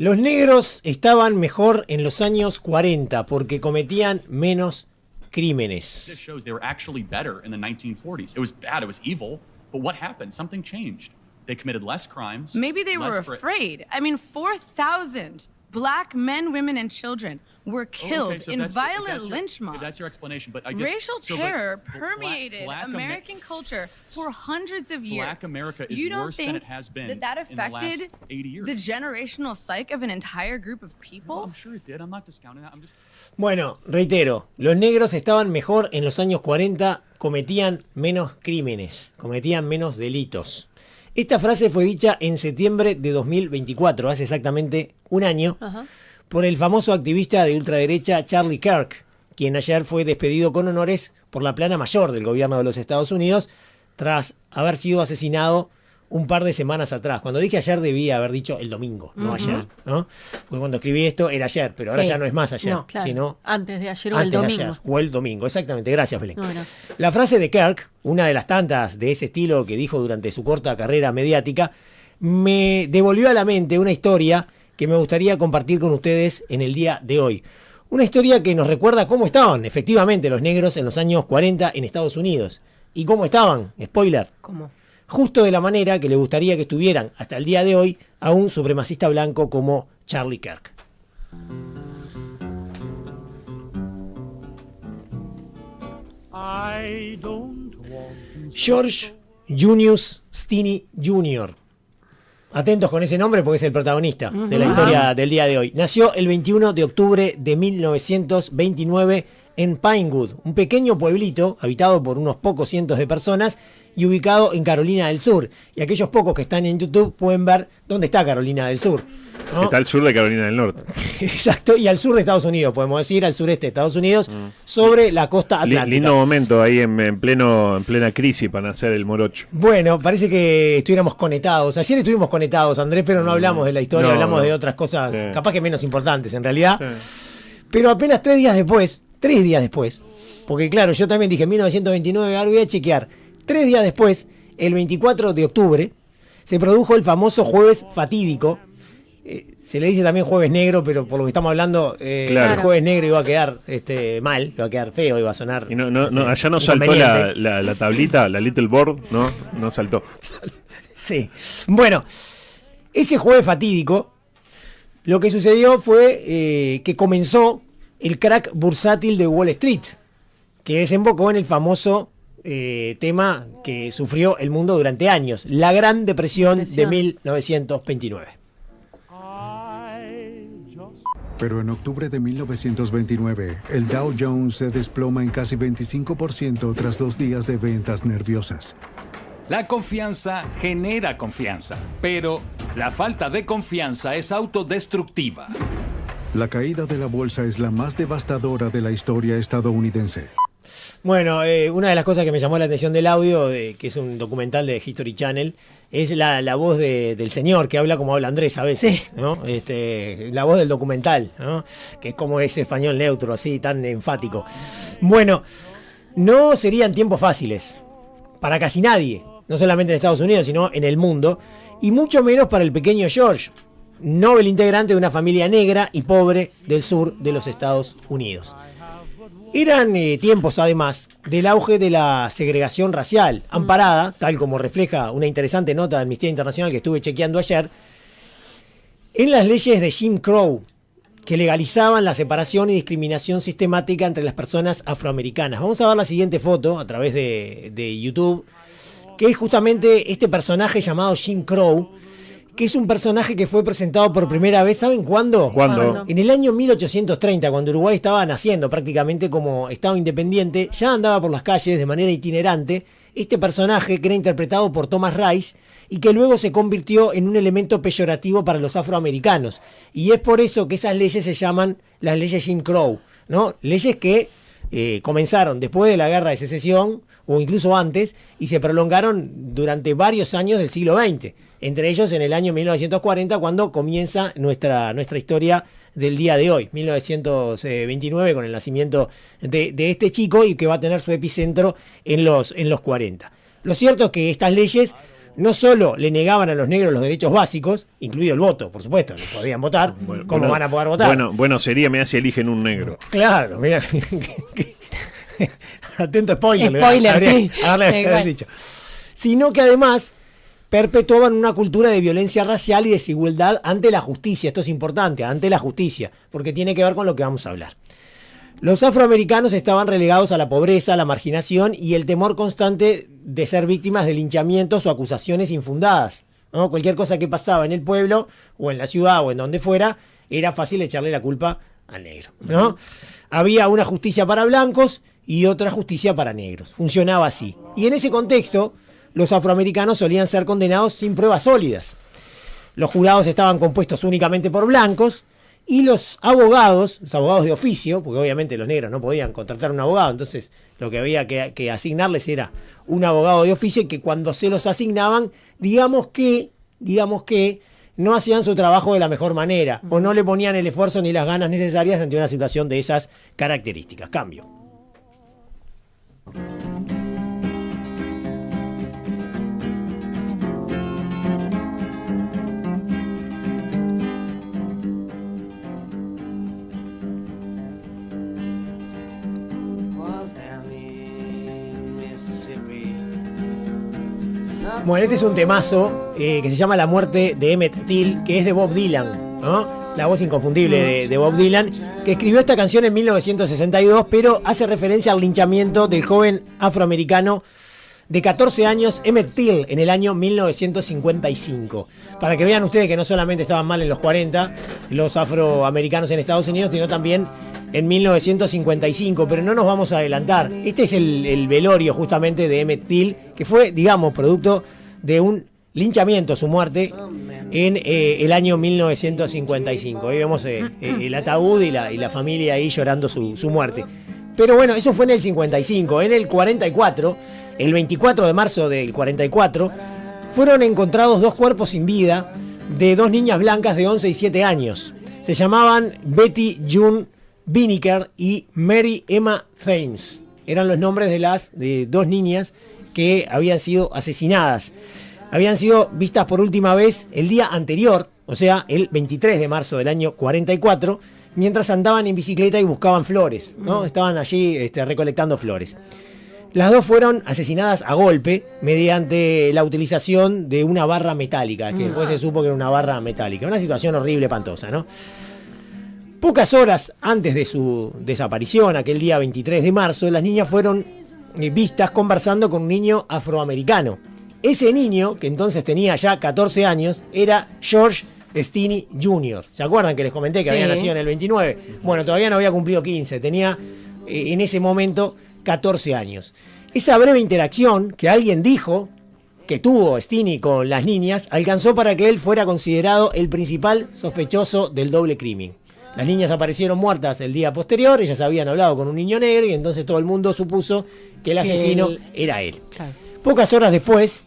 Los negros estaban mejor en los años 40 porque cometían menos crímenes. This shows they were actually better in the 1940s. It was bad, it was evil, but what happened? Something changed. They committed less crimes. Maybe they were afraid. I mean, 4,000 black men, women, and children were killed in violent lynch mobs. That's your explanation, but I guess racial terror permeated American culture for hundreds of years. Black America is worse than it has been that in the last affected 80 years. the generational psyche of an entire group of people? No, I'm sure it did. I'm not discounting that. I'm just... Bueno, reitero, los negros estaban mejor en los años 40, cometían menos crímenes, cometían menos delitos. Esta frase fue dicha en septiembre de 2024, hace exactamente un año, por el famoso activista de ultraderecha Charlie Kirk, quien ayer fue despedido con honores por la plana mayor del gobierno de los Estados Unidos tras haber sido asesinado un par de semanas atrás. Cuando dije ayer debía haber dicho el domingo, no ayer, ¿no? Porque cuando escribí esto era ayer, pero ahora ya no es más ayer, no, claro. sino antes de ayer o el domingo. Ayer, o el domingo, exactamente. Gracias, Belén. Bueno. La frase de Kirk, una de las tantas de ese estilo que dijo durante su corta carrera mediática, me devolvió a la mente una historia que me gustaría compartir con ustedes en el día de hoy. Una historia que nos recuerda cómo estaban efectivamente los negros en los años 40 en Estados Unidos. ¿Y cómo estaban? Spoiler. ¿Cómo? Justo de la manera que le gustaría que estuvieran hasta el día de hoy a un supremacista blanco como Charlie Kirk. George Junius Stinney Jr. Atentos con ese nombre porque es el protagonista de la historia del día de hoy. Nació el 21 de octubre de 1929 en Pinewood, un pequeño pueblito habitado por unos pocos cientos de personas y ubicado en Carolina del Sur. Y aquellos pocos que están en YouTube pueden ver dónde está Carolina del Sur, ¿no? Está al sur de Carolina del Norte. Exacto, y al sur de Estados Unidos, podemos decir, al sureste de Estados Unidos, sobre la costa atlántica. Lindo momento ahí en plena crisis para nacer el morocho. Bueno, parece que estuviéramos conectados. Ayer estuvimos conectados, Andrés, pero no hablamos de la historia, hablamos de otras cosas, capaz que menos importantes en realidad. Sí. Pero apenas 3 días después, porque claro, yo también dije 1929, ahora voy a chequear. 3 días después, el 24 de octubre, se produjo el famoso jueves fatídico. Se le dice también jueves negro, pero por lo que estamos hablando, el jueves negro iba a quedar mal, iba a quedar feo, iba a sonar. Y allá no saltó la tablita, la little board, no saltó. Sí. Bueno, ese jueves fatídico, lo que sucedió fue que comenzó el crack bursátil de Wall Street, que desembocó en el famoso tema que sufrió el mundo durante años, la Gran Depresión de 1929. Pero en octubre de 1929, el Dow Jones se desploma en casi 25% tras 2 días de ventas nerviosas. La confianza genera confianza, pero la falta de confianza es autodestructiva. La caída de la bolsa es la más devastadora de la historia estadounidense. Bueno, una de las cosas que me llamó la atención del audio, que es un documental de History Channel, es la voz del señor que habla como habla Andrés a veces, sí, ¿no? La voz del documental, ¿no? Que es como ese español neutro, así, tan enfático. Bueno, no serían tiempos fáciles para casi nadie, no solamente en Estados Unidos, sino en el mundo, y mucho menos para el pequeño George, noble integrante de una familia negra y pobre del sur de los Estados Unidos. Eran tiempos, además, del auge de la segregación racial, amparada, tal como refleja una interesante nota de Amnistía Internacional que estuve chequeando ayer, en las leyes de Jim Crow, que legalizaban la separación y discriminación sistemática entre las personas afroamericanas. Vamos a ver la siguiente foto a través de YouTube, que es justamente este personaje llamado Jim Crow, que es un personaje que fue presentado por primera vez, ¿saben cuándo? ¿Cuándo? En el año 1830, cuando Uruguay estaba naciendo prácticamente como Estado independiente, ya andaba por las calles de manera itinerante este personaje que era interpretado por Thomas Rice y que luego se convirtió en un elemento peyorativo para los afroamericanos. Y es por eso que esas leyes se llaman las leyes Jim Crow, ¿no? Leyes que comenzaron después de la Guerra de Secesión o incluso antes y se prolongaron durante varios años del siglo XX, entre ellos en el año 1940 cuando comienza nuestra historia del día de hoy, 1929 con el nacimiento de este chico y que va a tener su epicentro en los 40. Lo cierto es que estas leyes no solo le negaban a los negros los derechos básicos, incluido el voto, por supuesto, no podían votar, ¿cómo van a poder votar? Bueno, sería, mirá si eligen un negro. Claro, mira. Atento spoiler, sí. Haberle dicho. Sino que además perpetuaban una cultura de violencia racial y desigualdad ante la justicia. Esto es importante, ante la justicia, porque tiene que ver con lo que vamos a hablar. Los afroamericanos estaban relegados a la pobreza, a la marginación y el temor constante de ser víctimas de linchamientos o acusaciones infundadas, ¿no? Cualquier cosa que pasaba en el pueblo o en la ciudad o en donde fuera, era fácil echarle la culpa al negro, ¿no? Había una justicia para blancos y otra justicia para negros. Funcionaba así. Y en ese contexto, los afroamericanos solían ser condenados sin pruebas sólidas. Los jurados estaban compuestos únicamente por blancos y los abogados de oficio, porque obviamente los negros no podían contratar un abogado, entonces lo que había que asignarles era un abogado de oficio, y que cuando se los asignaban, digamos que no hacían su trabajo de la mejor manera, o no le ponían el esfuerzo ni las ganas necesarias ante una situación de esas características. Cambio. Bueno, este es un temazo que se llama La muerte de Emmett Till, que es de Bob Dylan, ¿no? La voz inconfundible de Bob Dylan, que escribió esta canción en 1962, pero hace referencia al linchamiento del joven afroamericano de 14 años, Emmett Till, en el año 1955. Para que vean ustedes que no solamente estaban mal en los 40 los afroamericanos en Estados Unidos, sino también en 1955, pero no nos vamos a adelantar. Este es el velorio justamente de Emmett Till, que fue, digamos, producto de un linchamiento, su muerte, en el año 1955. Ahí vemos el ataúd y la familia ahí llorando su muerte. Pero bueno, eso fue en el 55. En el 44, el 24 de marzo del 44, fueron encontrados dos cuerpos sin vida de dos niñas blancas de 11 y 7 años. Se llamaban Betty June Biniker y Mary Emma Thames. Eran los nombres de dos niñas que habían sido asesinadas. Habían sido vistas por última vez el día anterior, o sea, el 23 de marzo del año 44, mientras andaban en bicicleta y buscaban flores, ¿no? Estaban allí recolectando flores. Las dos fueron asesinadas a golpe mediante la utilización de una barra metálica, que después se supo que era una barra metálica. Una situación horrible, espantosa, ¿no? Pocas horas antes de su desaparición, aquel día 23 de marzo, las niñas fueron vistas conversando con un niño afroamericano. Ese niño, que entonces tenía ya 14 años, era George Stinney Jr. ¿Se acuerdan que les comenté que había nacido en el 29? Bueno, todavía no había cumplido 15, tenía en ese momento 14 años. Esa breve interacción que alguien dijo que tuvo Stinney con las niñas alcanzó para que él fuera considerado el principal sospechoso del doble crimen. Las niñas aparecieron muertas el día posterior, ellas habían hablado con un niño negro y entonces todo el mundo supuso que el asesino era él. Claro. Pocas horas después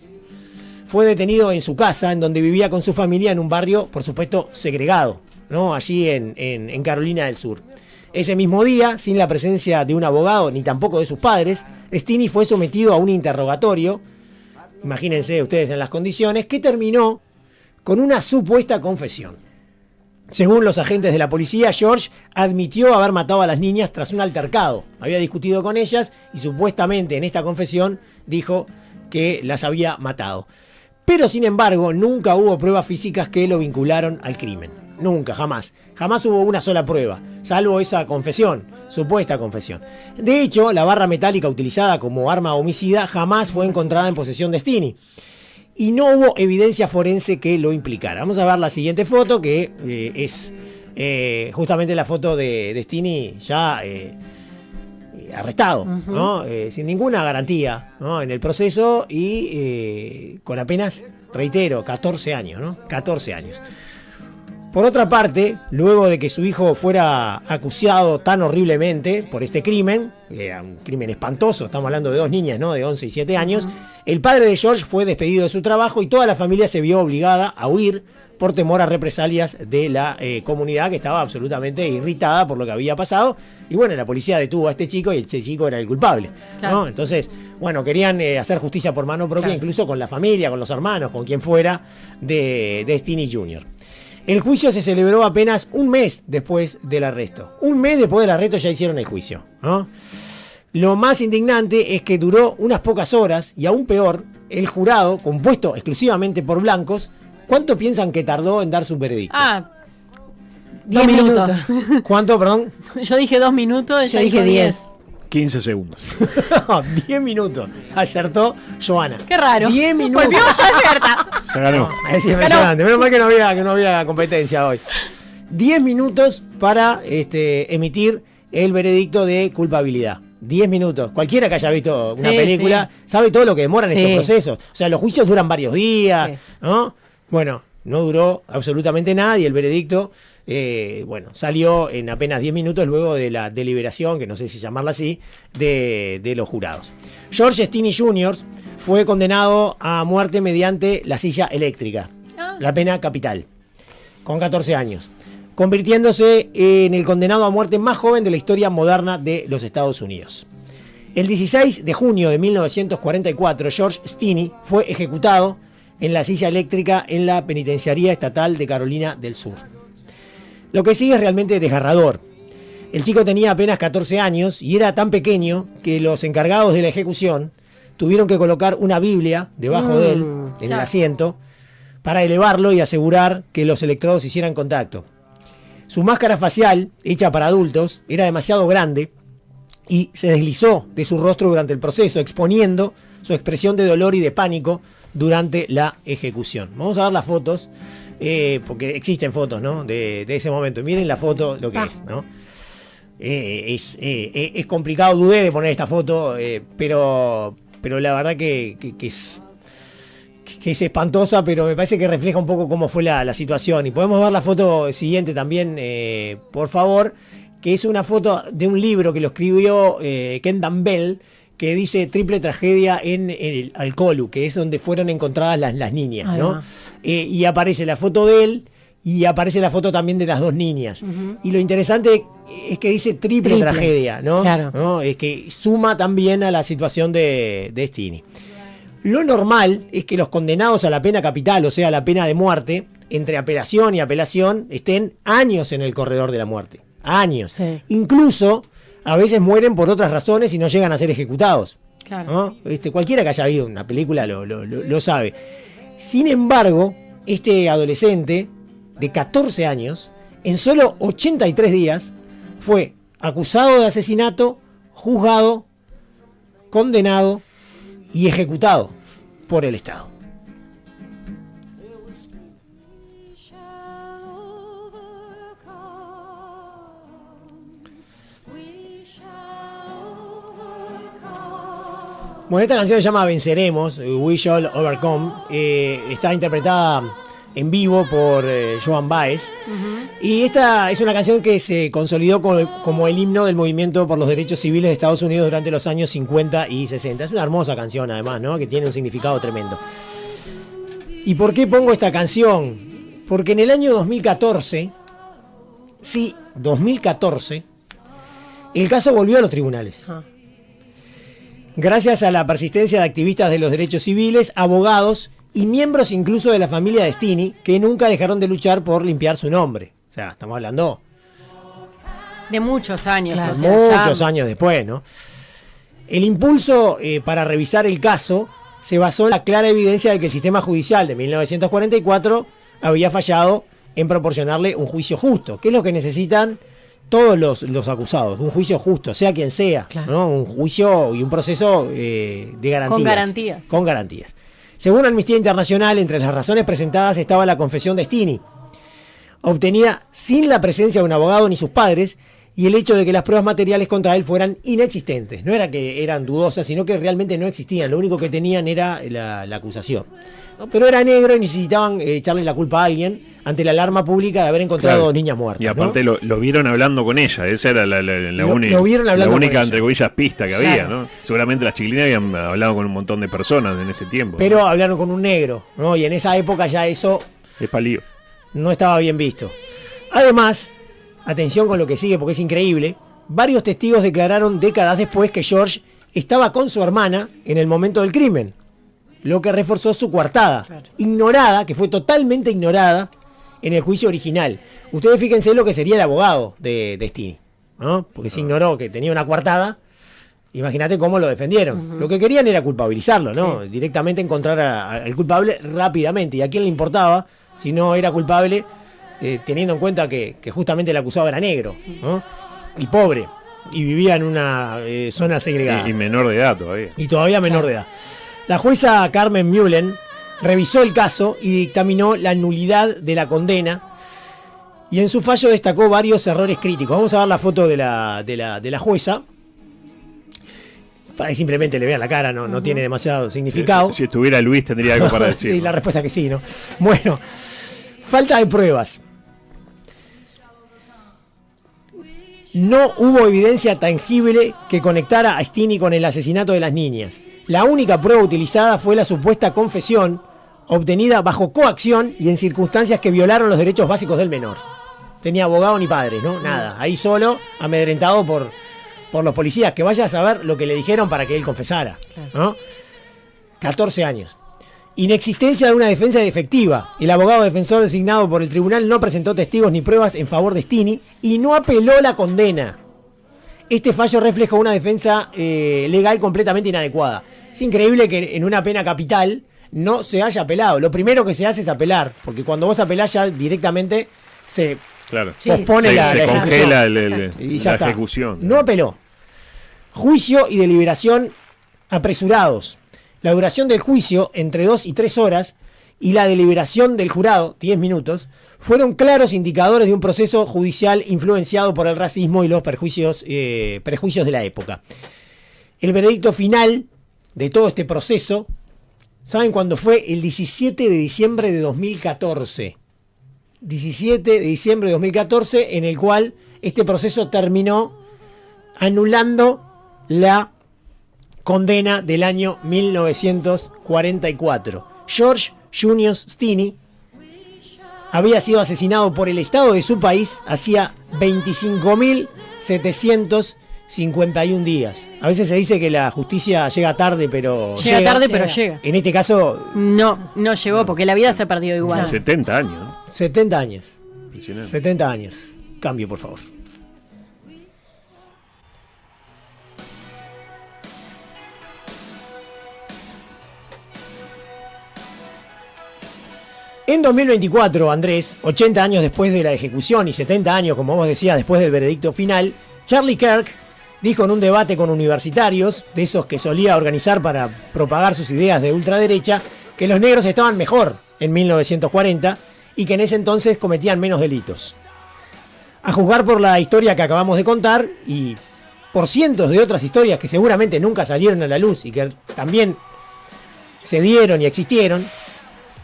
fue detenido en su casa, en donde vivía con su familia en un barrio, por supuesto, segregado, ¿no? Allí en Carolina del Sur. Ese mismo día, sin la presencia de un abogado ni tampoco de sus padres, Stinney fue sometido a un interrogatorio, imagínense ustedes en las condiciones, que terminó con una supuesta confesión. Según los agentes de la policía, George admitió haber matado a las niñas tras un altercado. Había discutido con ellas y supuestamente en esta confesión dijo que las había matado. Pero sin embargo, nunca hubo pruebas físicas que lo vincularon al crimen. Nunca, jamás. Jamás hubo una sola prueba, salvo esa confesión, supuesta confesión. De hecho, la barra metálica utilizada como arma homicida jamás fue encontrada en posesión de Stinney. Y no hubo evidencia forense que lo implicara. Vamos a ver la siguiente foto, que es justamente la foto de Stinney ya arrestado, ¿no? Sin ninguna garantía, ¿no? En el proceso y con apenas, reitero, 14 años, ¿no? 14 años. Por otra parte, luego de que su hijo fuera acusado tan horriblemente por este crimen, un crimen espantoso, estamos hablando de dos niñas, ¿no? De 11 y 7 años, el padre de George fue despedido de su trabajo y toda la familia se vio obligada a huir por temor a represalias de la comunidad, que estaba absolutamente irritada por lo que había pasado. Y bueno, la policía detuvo a este chico y este chico era el culpable, Claro. ¿no? Entonces, bueno, querían hacer justicia por mano propia, Claro. incluso con la familia, con los hermanos, con quien fuera de Steeny Jr. El juicio se celebró apenas un mes después del arresto. Un mes después del arresto ya hicieron el juicio, ¿no? Lo más indignante es que duró unas pocas horas y aún peor, el jurado, compuesto exclusivamente por blancos, ¿cuánto piensan que tardó en dar su veredicto? 10 minutos. ¿Cuánto, perdón? Yo dije 2 minutos, Yo dije 10. 15 segundos. 10 minutos. Acertó Joana. Qué raro. 10 minutos. Volvió, ya acierta. Ya ganó. Es impresionante. Menos mal que no había competencia hoy. 10 minutos para emitir el veredicto de culpabilidad. 10 minutos. Cualquiera que haya visto una Sí, película sabe todo lo que demoran Sí. estos procesos. O sea, los juicios duran varios días, Sí. ¿no? Bueno, no duró absolutamente nada y el veredicto, salió en apenas 10 minutos luego de la deliberación, que no sé si llamarla así, de los jurados. George Steeny Jr. fue condenado a muerte mediante la silla eléctrica, la pena capital, con 14 años, convirtiéndose en el condenado a muerte más joven de la historia moderna de los Estados Unidos. El 16 de junio de 1944, George Steeny fue ejecutado en la silla eléctrica en la penitenciaría estatal de Carolina del Sur. Lo que sigue es realmente desgarrador. El chico tenía apenas 14 años y era tan pequeño que los encargados de la ejecución tuvieron que colocar una Biblia debajo de él, en el claro. asiento, para elevarlo y asegurar que los electrodos hicieran contacto. Su máscara facial, hecha para adultos, era demasiado grande y se deslizó de su rostro durante el proceso, exponiendo su expresión de dolor y de pánico durante la ejecución. Vamos a ver las fotos, porque existen fotos, ¿no? de ese momento. Miren la foto, lo que es, ¿no? Es complicado, dudé de poner esta foto, pero la verdad que es espantosa, pero me parece que refleja un poco cómo fue la situación. Y podemos ver la foto siguiente también, por favor, que es una foto de un libro que lo escribió Kendan Bell, que dice Triple Tragedia en el Alcolu, que es donde fueron encontradas las niñas, Ahí ¿no? va. Y aparece la foto de él y aparece la foto también de las dos niñas. Y lo interesante es que dice triple tragedia, ¿no? Claro. ¿No? Es que suma también a la situación de Steeny. Lo normal es que los condenados a la pena capital, o sea, la pena de muerte, entre apelación y apelación, estén años en el corredor de la muerte. Años. Sí. Incluso, a veces mueren por otras razones y no llegan a ser ejecutados. Claro. ¿No? Cualquiera que haya visto una película lo sabe. Sin embargo, este adolescente de 14 años, en solo 83 días, fue acusado de asesinato, juzgado, condenado y ejecutado por el Estado. Bueno, esta canción se llama Venceremos, We Shall Overcome. Está interpretada en vivo por Joan Baez. Y esta es una canción que se consolidó como el himno del movimiento por los derechos civiles de Estados Unidos durante los años 50 y 60. Es una hermosa canción, además, ¿no? Que tiene un significado tremendo. ¿Y por qué pongo esta canción? Porque en el año 2014, sí, 2014, el caso volvió a los tribunales. Gracias a la persistencia de activistas de los derechos civiles, abogados y miembros incluso de la familia de Steeny, que nunca dejaron de luchar por limpiar su nombre. O sea, estamos hablando De muchos años. Claro. O sea, muchos ya- años después, ¿no? El impulso para revisar el caso se basó en la clara evidencia de que el sistema judicial de 1944 había fallado en proporcionarle un juicio justo, que es lo que necesitan todos los acusados, un juicio justo, sea quien sea, Claro. ¿no? Un juicio y un proceso de garantías. Con garantías. Con garantías. Según Amnistía Internacional, entre las razones presentadas estaba la confesión de Steeny, obtenida sin la presencia de un abogado ni sus padres, y el hecho de que las pruebas materiales contra él fueran inexistentes. No era que eran dudosas, sino que realmente no existían. Lo único que tenían era la acusación. ¿No? Pero era negro y necesitaban echarle la culpa a alguien ante la alarma pública de haber encontrado Claro. dos niñas muertas. Y aparte ¿no? lo vieron hablando con ella, esa era la Lo única, vieron hablando la con única ella. entre comillas pista que Claro. había, ¿no? Seguramente las chiquilinas habían hablado con un montón de personas en ese tiempo. Pero hablaron con un negro, ¿no? Y en esa época ya eso Es palío. no estaba bien visto. Además, atención con lo que sigue porque es increíble, varios testigos declararon décadas después que George estaba con su hermana en el momento del crimen, lo que reforzó su coartada, ignorada, que fue totalmente ignorada en el juicio original. Ustedes fíjense lo que sería el abogado de Stini, ¿no? Porque se ignoró que tenía una coartada. Imagínate cómo lo defendieron. Lo que querían era culpabilizarlo, ¿no? Directamente encontrar al culpable rápidamente. ¿Y a quién le importaba si no era culpable, teniendo en cuenta que justamente el acusado era negro, ¿no? Y pobre, y vivía en una zona segregada. Y menor de edad todavía. Y todavía menor de edad. La jueza Carmen Mullen revisó el caso y dictaminó la nulidad de la condena. Y en su fallo destacó varios errores críticos. Vamos a ver la foto de la jueza. Para que simplemente le vean la cara, no tiene demasiado significado. Si estuviera Luis tendría algo para decir. Sí, la respuesta es que sí, ¿no? Bueno, falta de pruebas. No hubo evidencia tangible que conectara a Stini con el asesinato de las niñas. La única prueba utilizada fue la supuesta confesión obtenida bajo coacción y en circunstancias que violaron los derechos básicos del menor. Tenía abogado ni padre, ¿no? Nada. Ahí solo, amedrentado por los policías, que vaya a saber lo que le dijeron para que él confesara, ¿no? 14 años. Inexistencia de una defensa efectiva. El abogado defensor designado por el tribunal no presentó testigos ni pruebas en favor de Stini y no apeló la condena. Este fallo refleja una defensa legal completamente inadecuada. Es increíble que en una pena capital no se haya apelado. Lo primero que se hace es apelar, porque cuando vos apelás ya directamente se pospone se congela la está. ejecución. No apeló. Juicio y deliberación apresurados. La duración del juicio, entre 2 y 3 horas, y la deliberación del jurado, 10 minutos, fueron claros indicadores de un proceso judicial influenciado por el racismo y los prejuicios de la época. El veredicto final de todo este proceso, ¿saben cuándo fue? El 17 de diciembre de 2014. 17 de diciembre de 2014, en el cual este proceso terminó anulando la condena del año 1944. George Junius Stini había sido asesinado por el Estado de su país hacía 25.751 días. A veces se dice que la justicia llega tarde, pero llega. Tarde, pero llega. En este caso... No llegó, porque la vida se ha perdido igual. 70 años, ¿no? 70 años. Impresionante. 70 años. Cambio, por favor. En 2024, Andrés, 80 años después de la ejecución y 70 años, como vos decías, después del veredicto final, Charlie Kirk dijo en un debate con universitarios, de esos que solía organizar para propagar sus ideas de ultraderecha, que los negros estaban mejor en 1940 y que en ese entonces cometían menos delitos. A juzgar por la historia que acabamos de contar y por cientos de otras historias que seguramente nunca salieron a la luz y que también se dieron y existieron,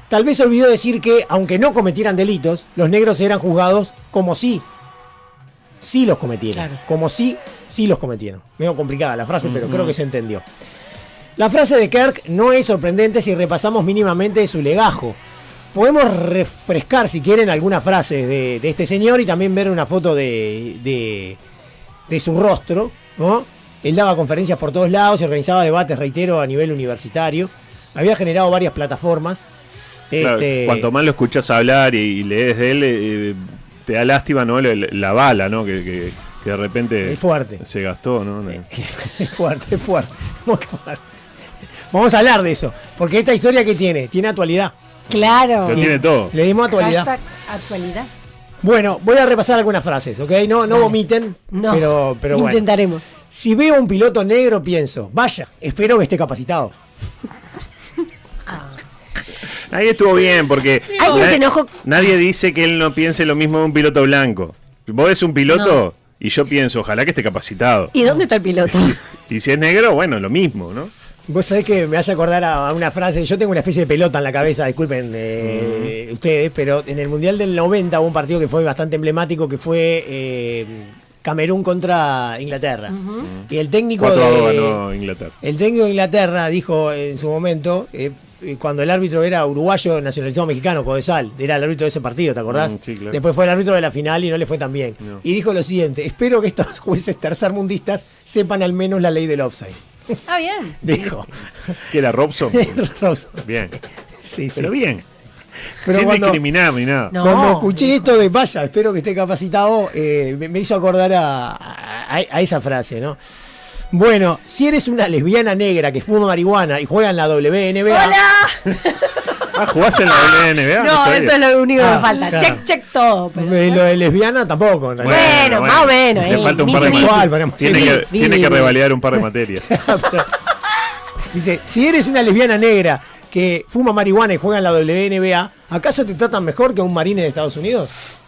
tal vez olvidó decir que, aunque no cometieran delitos, los negros eran juzgados como si sí los cometieran. Claro. Como si sí los cometieron. Medio complicada la frase, pero creo que se entendió. La frase de Kirk no es sorprendente si repasamos mínimamente su legajo. Podemos refrescar, si quieren, alguna frase de este señor y también ver una foto de su rostro, ¿no? Él daba conferencias por todos lados y organizaba debates, reitero, a nivel universitario. Había generado varias plataformas. Claro, cuanto más lo escuchas hablar y lees de él, te da lástima, ¿no? La bala, ¿no? Que de repente es fuerte. Se gastó, ¿no? Es fuerte. Muy fuerte. Vamos a hablar de eso, porque esta historia que tiene actualidad. Claro. Lo tiene todo. Le dimos actualidad. Hashtag actualidad. Bueno, voy a repasar algunas frases, ¿ok? No vomiten, pero bueno. Intentaremos. Si veo un piloto negro, pienso, vaya, espero que esté capacitado. Ahí estuvo bien, porque nadie dice que él no piense lo mismo de un piloto blanco. Vos ves un piloto y yo pienso, ojalá que esté capacitado. ¿Y dónde está el piloto? Y si es negro, bueno, lo mismo, ¿no? Vos sabés que me hace acordar a una frase. Yo tengo una especie de pelota en la cabeza, disculpen ustedes, pero en el Mundial del 90 hubo un partido que fue bastante emblemático, que fue Camerún contra Inglaterra. Y el técnico 4-2 ganó Inglaterra. El técnico de Inglaterra dijo en su momento, cuando el árbitro era uruguayo nacionalizado mexicano, Codesal, era el árbitro de ese partido, ¿te acordás? Sí, claro. Después fue el árbitro de la final y no le fue tan bien. No. Y dijo lo siguiente: espero que estos jueces tercermundistas sepan al menos la ley del offside. Ah, bien. Dijo. ¿Qué era Robson? Robson. Bien. Sí, sí. Pero bien. Pero Sin cuando, discriminar ni nada. No. cuando escuché esto de vaya, espero que esté capacitado, me hizo acordar a esa frase, ¿no? Bueno, si eres una lesbiana negra que fuma marihuana y juega en la WNBA. ¡Hola! Ah, ¿jugás en la WNBA? No, sabía. eso es lo único que me Ah, falta. claro. Check todo. Pero... Lo de lesbiana tampoco, en realidad. Bueno, más o menos. Le falta un par de bisexual, materias. ponemos. Tiene que revalidar un par de materias. Dice, si eres una lesbiana negra que fuma marihuana y juega en la WNBA, ¿acaso te tratan mejor que a un marine de Estados Unidos?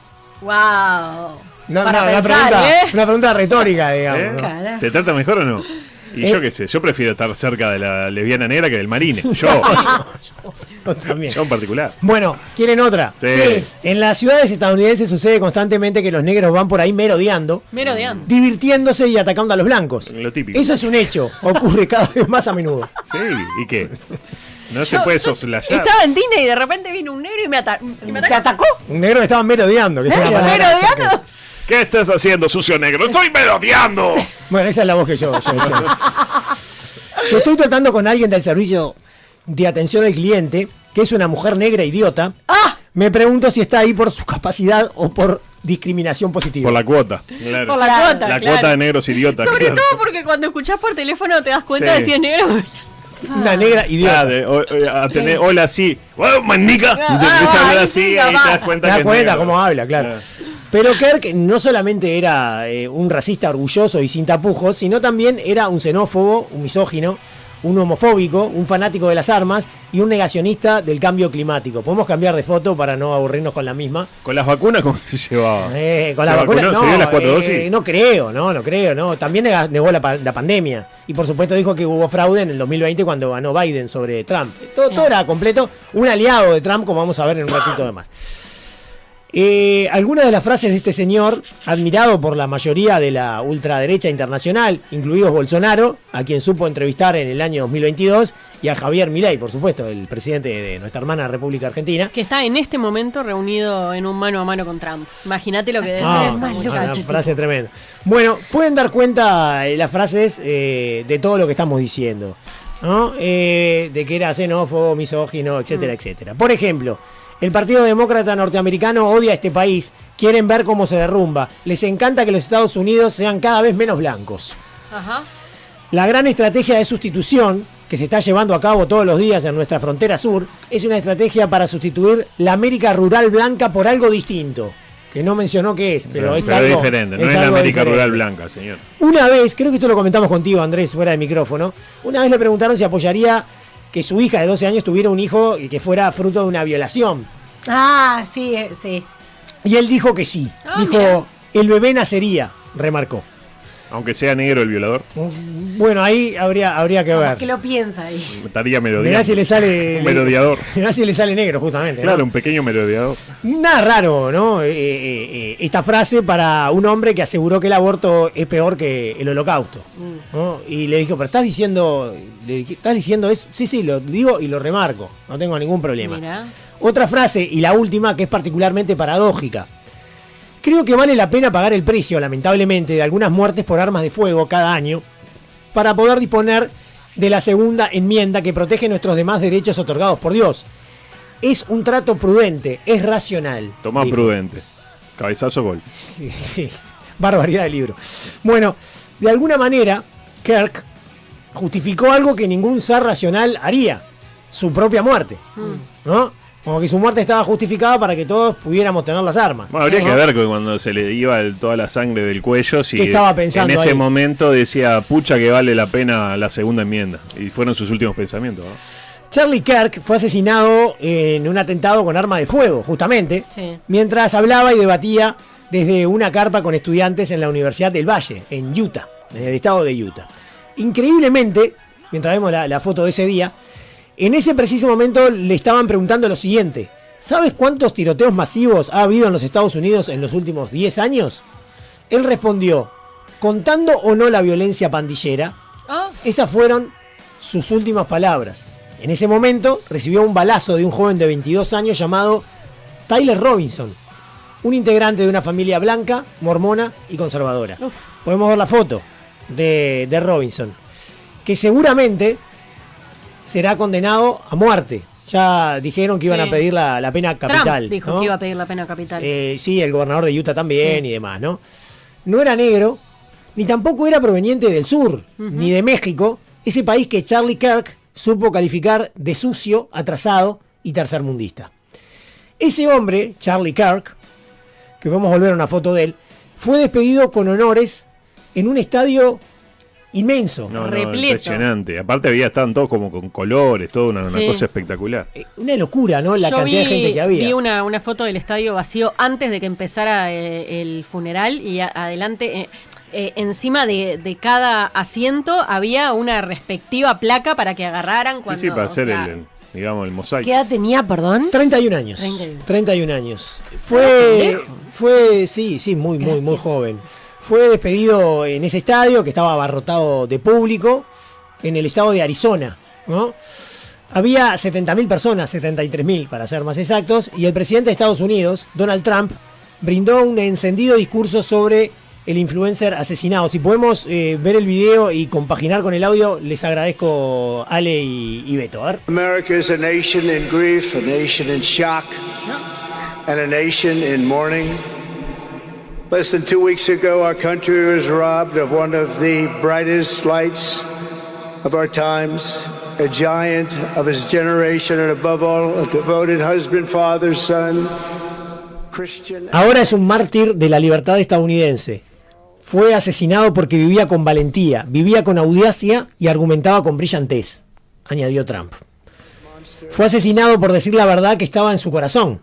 Wow. No, Para una, pensar, pregunta, una pregunta retórica, digamos. ¿Eh? ¿no? Carajo. ¿Te trata mejor o no? Y yo qué sé, yo prefiero estar cerca de la lesbiana negra que del marine. Yo También. en particular. Bueno, ¿quieren otra? Sí. En las ciudades estadounidenses sucede constantemente que los negros van por ahí merodeando, Merodeando. divirtiéndose y atacando a los blancos. Lo típico. Eso es un hecho, ocurre cada vez más a menudo. Sí, ¿y qué? No se puede soslayar. Estaba en Disney y de repente vino un negro y me atacó. ¿Te atacó? Un negro que estaba merodeando, que es una palabra. ¿Merodeando? ¿Qué estás haciendo, sucio negro? ¡Estoy merodeando! Bueno, esa es la voz que yo decía. Si estoy tratando con alguien del servicio de atención al cliente, que es una mujer negra idiota, me pregunto si está ahí por su capacidad o por discriminación positiva. Por la cuota. Claro. Por la cuota. La claro. cuota de negros idiotas. Sobre claro. todo porque cuando escuchás por teléfono te das cuenta Sí. de si es negro. Una negra idiota. Hola, sí. ¡Wow, manica! Te empieza a hablar así y ahí te das cuenta Te das que es cuenta negro. cómo habla, claro. Pero Kirk no solamente era un racista orgulloso y sin tapujos, sino también era un xenófobo, un misógino, un homofóbico, un fanático de las armas y un negacionista del cambio climático. Podemos cambiar de foto para no aburrirnos con la misma. ¿Con las vacunas cómo se llevaba? Con la vacuna vacunó? ¿Se dio las 4 dosis? no creo. También negó la pandemia. Y por supuesto dijo que hubo fraude en el 2020 cuando ganó Biden sobre Trump. Todo era completo. Un aliado de Trump, como vamos a ver en un ratito de más. Algunas de las frases de este señor, admirado por la mayoría de la ultraderecha internacional, incluidos Bolsonaro, a quien supo entrevistar en el año 2022, y a Javier Milei, por supuesto, el presidente de nuestra hermana República Argentina. Que está en este momento reunido en un mano a mano con Trump. Imagínate lo que debe ser Ah, esa una muchacha. frase tremenda. Bueno, pueden dar cuenta las frases de todo lo que estamos diciendo, ¿no? De que era xenófobo, misógino, etcétera, etcétera. Por ejemplo, el Partido Demócrata norteamericano odia a este país, quieren ver cómo se derrumba, les encanta que los Estados Unidos sean cada vez menos blancos. Ajá. La gran estrategia de sustitución que se está llevando a cabo todos los días en nuestra frontera sur es una estrategia para sustituir la América rural blanca por algo distinto, que no mencionó qué es, pero es algo diferente, no es la algo América diferente. rural blanca, señor. Una vez, creo que esto lo comentamos contigo, Andrés, fuera de micrófono, una vez le preguntaron si apoyaría que su hija de 12 años tuviera un hijo y que fuera fruto de una violación. Ah, sí, sí. Y él dijo que sí. Dijo, mira. el bebé nacería, remarcó. Aunque sea negro el violador, Bueno, ahí habría que ver. Que lo piensa ahí. estaría merodeando. Mirá si le sale... Un merodeador. Mirá si le sale negro, justamente. ¿no? Claro, un pequeño merodeador. Nada raro, ¿no? Esta frase para un hombre que aseguró que el aborto es peor que el holocausto, ¿no? Y le dijo, pero estás diciendo eso. Sí, lo digo y lo remarco. No tengo ningún problema. Mira. Otra frase, y la última, que es particularmente paradójica. Creo que vale la pena pagar el precio, lamentablemente, de algunas muertes por armas de fuego cada año para poder disponer de la segunda enmienda que protege nuestros demás derechos otorgados por Dios. Es un trato prudente, es racional. Tomá dijo. prudente. Cabezazo, gol. Sí, barbaridad de libro. Bueno, de alguna manera, Kirk justificó algo que ningún ser racional haría, su propia muerte, ¿no? Como que su muerte estaba justificada para que todos pudiéramos tener las armas. Bueno, habría ¿no? que ver que cuando se le iba toda la sangre del cuello, si ¿Qué estaba pensando en ese ahí? momento decía, pucha que vale la pena la segunda enmienda. Y fueron sus últimos pensamientos, ¿no? Charlie Kirk fue asesinado en un atentado con arma de fuego, justamente, Sí. mientras hablaba y debatía desde una carpa con estudiantes en la Universidad del Valle, en Utah, en el estado de Utah. Increíblemente, mientras vemos la foto de ese día, en ese preciso momento le estaban preguntando lo siguiente: ¿sabes cuántos tiroteos masivos ha habido en los Estados Unidos en los últimos 10 años? Él respondió, contando o no la violencia pandillera, Ah, esas fueron sus últimas palabras. En ese momento recibió un balazo de un joven de 22 años llamado Tyler Robinson, un integrante de una familia blanca, mormona y conservadora. Podemos ver la foto de Robinson, que seguramente será condenado a muerte. Ya dijeron que iban a pedir la pena capital. Trump dijo, ¿no?, que iba a pedir la pena capital. Sí, el gobernador de Utah también, y demás, ¿no? No era negro, ni tampoco era proveniente del sur, ni de México, ese país que Charlie Kirk supo calificar de sucio, atrasado y tercermundista. Ese hombre, Charlie Kirk, que vamos a volver a una foto de él, fue despedido con honores en un estadio inmenso. No, impresionante. Aparte estaban todos como con colores, toda una cosa espectacular. Una locura, ¿no? La cantidad de gente que había. Vi una foto del estadio vacío antes de que empezara el funeral y adelante, encima de cada asiento había una respectiva placa para que agarraran cuando... Sí, para hacer el mosaico. ¿Qué edad tenía, perdón? 31 años. 31 años. Sí, muy joven. Fue despedido en ese estadio que estaba abarrotado de público en el estado de Arizona, ¿no? Había 70.000 personas, 73.000 para ser más exactos, y el presidente de Estados Unidos, Donald Trump, brindó un encendido discurso sobre el influencer asesinado. Si podemos ver el video y compaginar con el audio, les agradezco Ale y Beto. A ver. America is a nation in grief, a nation in shock, and a nation in mourning. Less than 2 weeks ago, our country was robbed of one of the brightest lights of our times, a giant of his generation, and above all, a devoted husband, father, son, Christian. Ahora es un mártir de la libertad estadounidense. Fue asesinado porque vivía con valentía, vivía con audacia y argumentaba con brillantez, añadió Trump. Fue asesinado por decir la verdad que estaba en su corazón.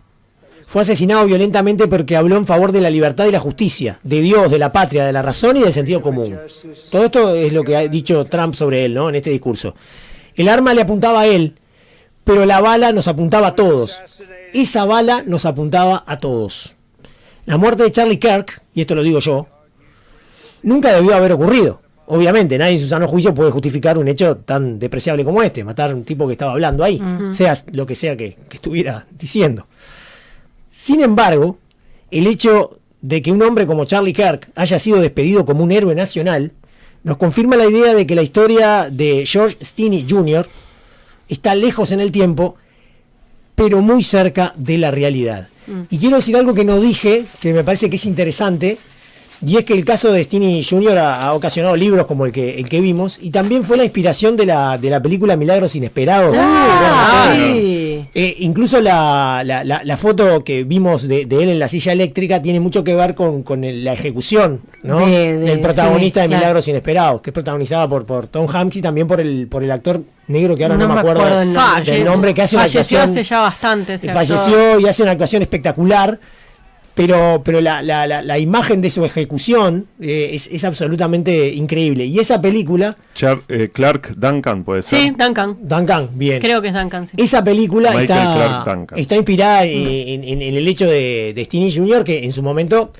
Fue asesinado violentamente porque habló en favor de la libertad y la justicia, de Dios, de la patria, de la razón y del sentido común. Todo esto es lo que ha dicho Trump sobre él, ¿no?, en este discurso. El arma le apuntaba a él, pero la bala nos apuntaba a todos. Esa bala nos apuntaba a todos. La muerte de Charlie Kirk, y esto lo digo yo, nunca debió haber ocurrido. Obviamente, nadie en su sano juicio puede justificar un hecho tan despreciable como este, matar a un tipo que estaba hablando ahí, sea lo que sea que estuviera diciendo. Sin embargo, el hecho de que un hombre como Charlie Kirk haya sido despedido como un héroe nacional nos confirma la idea de que la historia de George Stinney Jr. está lejos en el tiempo, pero muy cerca de la realidad. Y quiero decir algo que no dije, que me parece que es interesante, y es que el caso de Stinney Jr. ha ocasionado libros como el que vimos, y también fue la inspiración de la película Milagros Inesperados. Incluso la foto que vimos de él en la silla eléctrica tiene mucho que ver con la ejecución, ¿no?, del protagonista de Milagros Inesperados, que es protagonizada por Tom Hanks y también por el actor negro que ahora no me acuerdo del nombre, que hace una actuación. Falleció hace ya bastante. Falleció y hace una actuación espectacular. Pero la imagen de su ejecución es absolutamente increíble. Y esa película... Clark Duncan, ¿puede ser? Sí, Duncan, bien. Creo que es Duncan, sí. Esa película está inspirada en el hecho de Stinney Jr., que en su momento...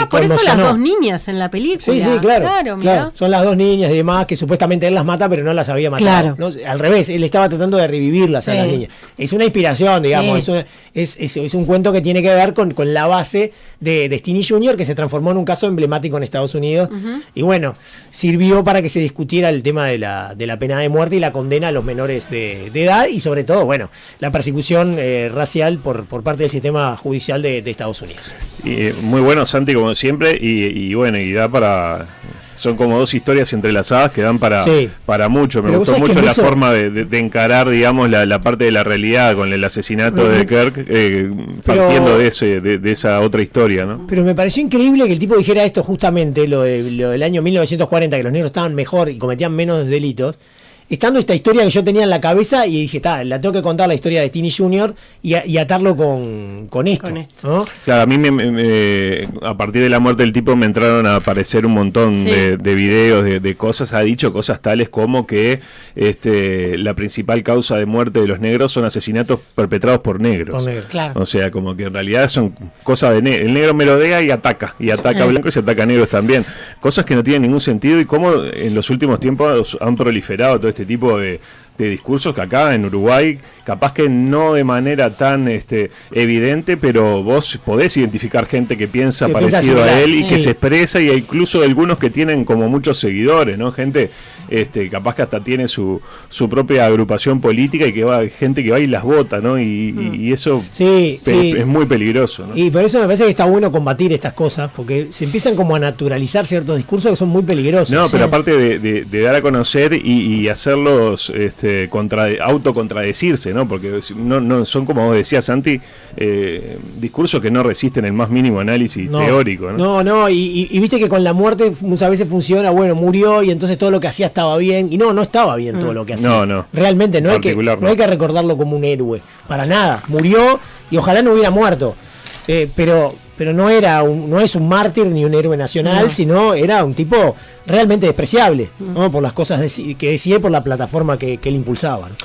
por eso las dos niñas en la película. Sí, claro. Son las dos niñas y demás que supuestamente él las mata, pero no las había matado. ¿No? Al revés, él estaba tratando de revivirlas a las niñas. Es una inspiración, digamos. Es un cuento que tiene que ver con la base de Stinney Jr., que se transformó en un caso emblemático en Estados Unidos. Y bueno, sirvió para que se discutiera el tema de la pena de muerte y la condena a los menores de edad, y sobre todo, bueno, la persecución racial por parte del sistema judicial de Estados Unidos. Muy bueno, Santi, como siempre, y bueno, y da para... Son como dos historias entrelazadas que dan para mucho. Me gustó mucho la forma de encarar, digamos, la parte de la realidad con el asesinato de Kirk, partiendo de esa otra historia, ¿no? Pero me pareció increíble que el tipo dijera esto justamente, lo del año 1940, que los negros estaban mejor y cometían menos delitos. Estando esta historia que yo tenía en la cabeza, y dije, la tengo que contar, la historia de Stinney Jr. y atarlo con esto. ¿No? Claro, a mí a partir de la muerte del tipo me entraron a aparecer un montón de videos, de cosas. Ha dicho cosas tales como que la principal causa de muerte de los negros son asesinatos perpetrados por negros. Claro. O sea, como que en realidad son cosas de el negro melodea y ataca a blancos y ataca a negros también. Cosas que no tienen ningún sentido, y cómo en los últimos tiempos han proliferado todo este tipo de discursos que acá en Uruguay, capaz que no de manera tan evidente, pero vos podés identificar gente que piensa parecido a él y que se expresa, y incluso algunos que tienen como muchos seguidores, ¿no? Gente capaz que hasta tiene su propia agrupación política y gente que va y las vota, ¿no? Y eso es muy peligroso, ¿no? Y por eso me parece que está bueno combatir estas cosas, porque se empiezan como a naturalizar ciertos discursos que son muy peligrosos. No, pero aparte de dar a conocer y hacerlos autocontradecirse, ¿no? Porque no son, como vos decías, Santi, discursos que no resisten el más mínimo análisis teórico, ¿no? No, y viste que con la muerte muchas veces funciona, bueno, murió y entonces todo lo que hacía estaba bien, y no estaba bien todo lo que hacía. No. Realmente no hay que recordarlo como un héroe, para nada. Murió y ojalá no hubiera muerto. Pero no es un mártir ni un héroe nacional, sino era un tipo realmente despreciable, ¿no? Por las cosas que decía, por la plataforma que él impulsaba, ¿no?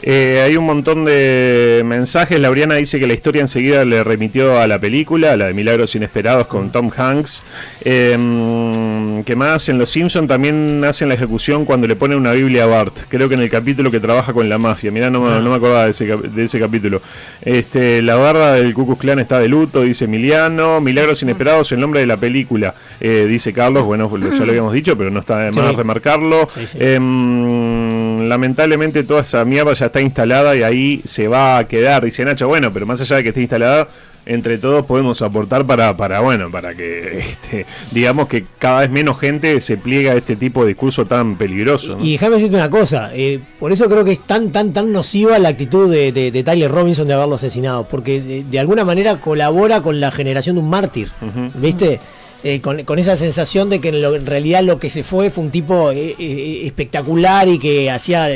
Hay un montón de mensajes. Lauriana dice que la historia enseguida le remitió a la película, la de Milagros Inesperados con Tom Hanks. ¿Qué más? En Los Simpson también hacen la ejecución cuando le ponen una Biblia a Bart. Creo que en el capítulo que trabaja con la mafia. Mirá, no me acordaba de ese capítulo. La barra del Ku Klux Klan está de luto, dice Emiliano. Milagros Inesperados, el nombre de la película, dice Carlos. Bueno, ya lo habíamos dicho, pero no está de más remarcarlo. Sí. Lamentablemente toda esa mierda ya está instalada y ahí se va a quedar, dice Nacho. Bueno, pero más allá de que esté instalada, entre todos podemos aportar para que digamos que cada vez menos gente se pliega a este tipo de discurso tan peligroso, ¿no? Y déjame decirte una cosa, por eso creo que es tan nociva la actitud de Tyler Robinson de haberlo asesinado, porque de alguna manera colabora con la generación de un mártir, ¿viste? Con esa sensación de que en realidad lo que se fue un tipo espectacular y que hacía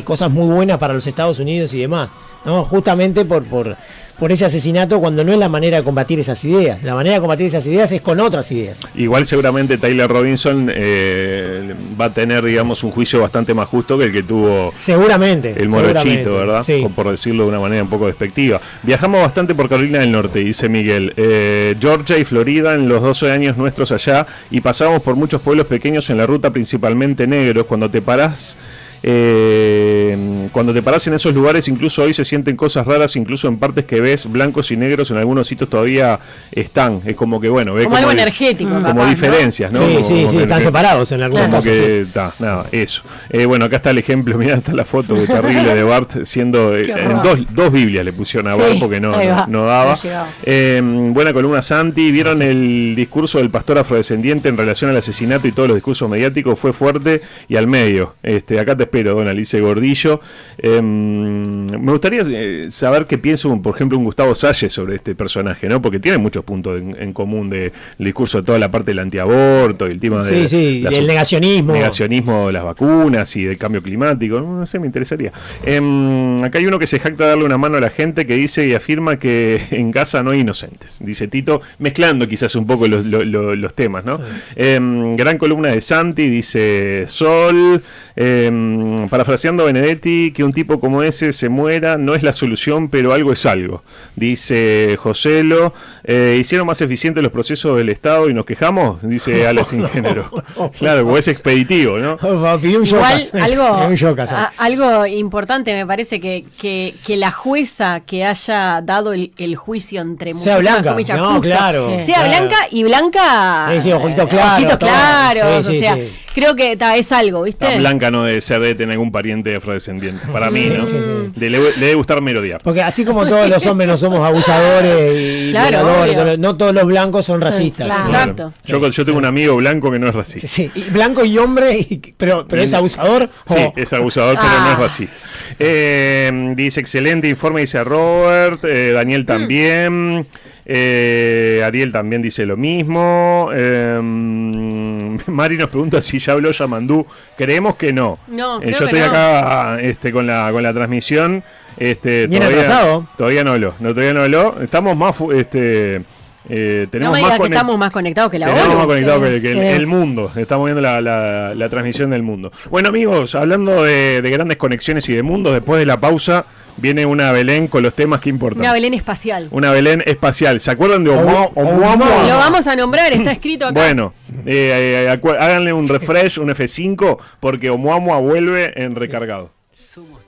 cosas muy buenas para los Estados Unidos y demás, ¿no? Justamente por ese asesinato, cuando no es la manera de combatir esas ideas. La manera de combatir esas ideas es con otras ideas. Igual seguramente Tyler Robinson va a tener, digamos, un juicio bastante más justo que el que tuvo el morochito, ¿verdad? Sí. Por decirlo de una manera un poco despectiva. Viajamos bastante por Carolina del Norte, dice Miguel. Georgia y Florida en los 12 años nuestros allá, y pasamos por muchos pueblos pequeños en la ruta, principalmente negros. Cuando te parás en esos lugares, incluso hoy se sienten cosas raras, incluso en partes que ves blancos y negros, en algunos sitios todavía están. Es como que, bueno, ve como algo energético, como capaz, diferencias, ¿no? Sí, están separados en algunos casos. Eso. Bueno, acá está el ejemplo, mirá, está la foto terrible de Bart siendo dos Biblias le pusieron a Bart porque no daba. Buena columna, Santi. ¿Vieron el discurso del pastor afrodescendiente en relación al asesinato y todos los discursos mediáticos? Fue fuerte y al medio. Acá te espero, don Alice Gordillo. Me gustaría saber qué piensa, por ejemplo, un Gustavo Salles sobre este personaje, ¿no? Porque tiene muchos puntos en común del discurso de toda la parte del antiaborto y el tema del negacionismo de las vacunas y del cambio climático. No sé, me interesaría. Acá hay uno que se jacta de darle una mano a la gente, que dice y afirma que en Gaza no hay inocentes, dice Tito, mezclando quizás un poco los temas, ¿no? Gran columna de Santi, dice Sol. Parafraseando Benedetti, que un tipo como ese se muera no es la solución, pero algo es algo, dice Joselo. Hicieron más eficientes los procesos del Estado y nos quejamos, dice Alex Ingénero. Claro, porque es expeditivo, ¿no? Igual algo importante me parece que la jueza que haya dado el juicio entre muchas sea blanca, comillas, no, justa, claro, sea blanca y blanca, ojitos claros, creo que es algo, ¿viste? Tan blanca no debe ser de tener algún pariente afrodescendiente, para mí, ¿no? Le debe gustar merodear. Porque así como todos los hombres no somos abusadores y violadores, no todos los blancos son racistas. Exacto. Yo tengo un amigo blanco que no es racista. Sí, blanco y hombre, pero es abusador. Sí, es abusador, pero no es racista. Dice, excelente informe, dice Robert. Daniel también. Ariel también dice lo mismo. Mari nos pregunta si ya habló Yamandú. Creemos que no. Yo estoy acá con la transmisión. Bien atrasado. Todavía no habló. Estamos más tenemos estamos más conectados que la ONU. Estamos más conectados que el mundo. Estamos viendo la transmisión del mundo. Bueno, amigos, hablando de grandes conexiones y de mundos, después de la pausa viene una Belén con los temas que importan. Una Belén espacial. ¿Se acuerdan de Oumuamua? Lo vamos a nombrar, está escrito acá. Bueno, háganle un refresh, un F5, porque Oumuamua vuelve en recargado. Somos